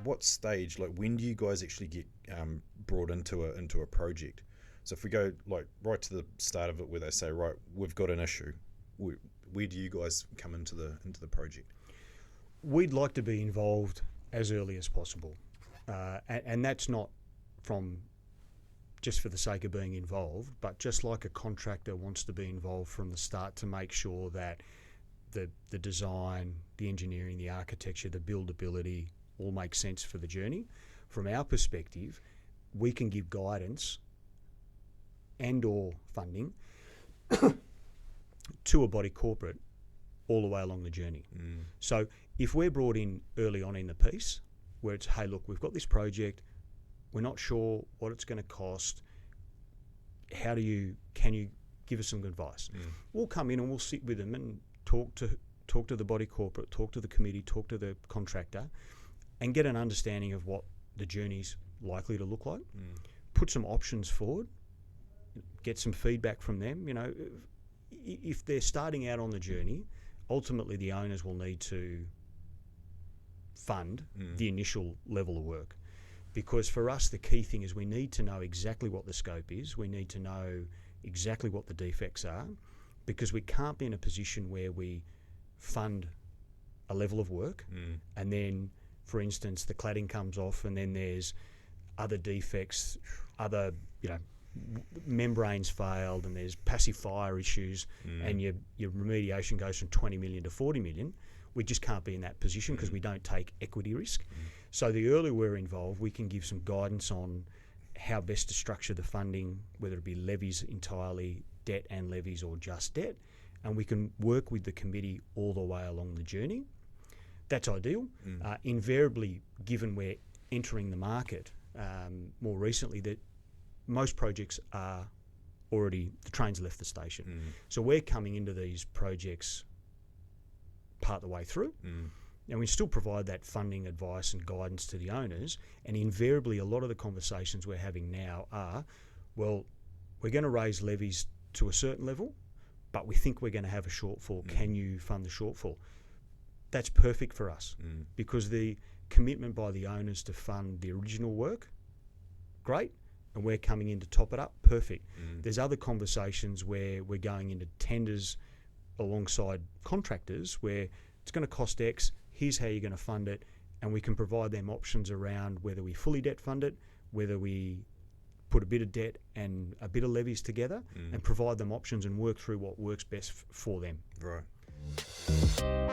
what stage, like when do you guys actually get brought into a project? So if we go like right to the start of it, where they say, right, we've got an issue, where do you guys come into the project? We'd like to be involved as early as possible, and that's not from just for the sake of being involved, but just like a contractor wants to be involved from the start to make sure that the design, the engineering, the architecture, the buildability all makes sense for the journey. From our perspective, we can give guidance and or funding to a body corporate all the way along the journey. So if we're brought in early on in the piece, where it's, hey, look, we've got this project, we're not sure what it's going to cost, can you give us some advice? We'll come in and we'll sit with them and talk to the body corporate, talk to the committee, talk to the contractor, and get an understanding of what the journey's likely to look like. Put some options forward, get some feedback from them. You know, if they're starting out on the journey, ultimately the owners will need to fund the initial level of work. Because for us, the key thing is we need to know exactly what the scope is. We need to know exactly what the defects are, because we can't be in a position where we fund a level of work and then, for instance, the cladding comes off and then there's other defects, other, membranes failed and there's passive fire issues and your remediation goes from 20 million to 40 million. We just can't be in that position because we don't take equity risk. So the earlier we're involved, we can give some guidance on how best to structure the funding, whether it be levies entirely, debt and levies, or just debt. And we can work with the committee all the way along the journey. That's ideal. Invariably, given we're entering the market more recently, that most projects are already, the train's left the station. So we're coming into these projects part the way through. And we still provide that funding advice and guidance to the owners. And invariably, a lot of the conversations we're having now are, well, we're going to raise levies to a certain level, but we think we're going to have a shortfall. Can you fund the shortfall? That's perfect for us because the commitment by the owners to fund the original work, great, and we're coming in to top it up, perfect. There's other conversations where we're going into tenders alongside contractors where it's going to cost X, here's how you're going to fund it, and we can provide them options around whether we fully debt fund it, whether we put a bit of debt and a bit of levies together and provide them options and work through what works best for them. Right.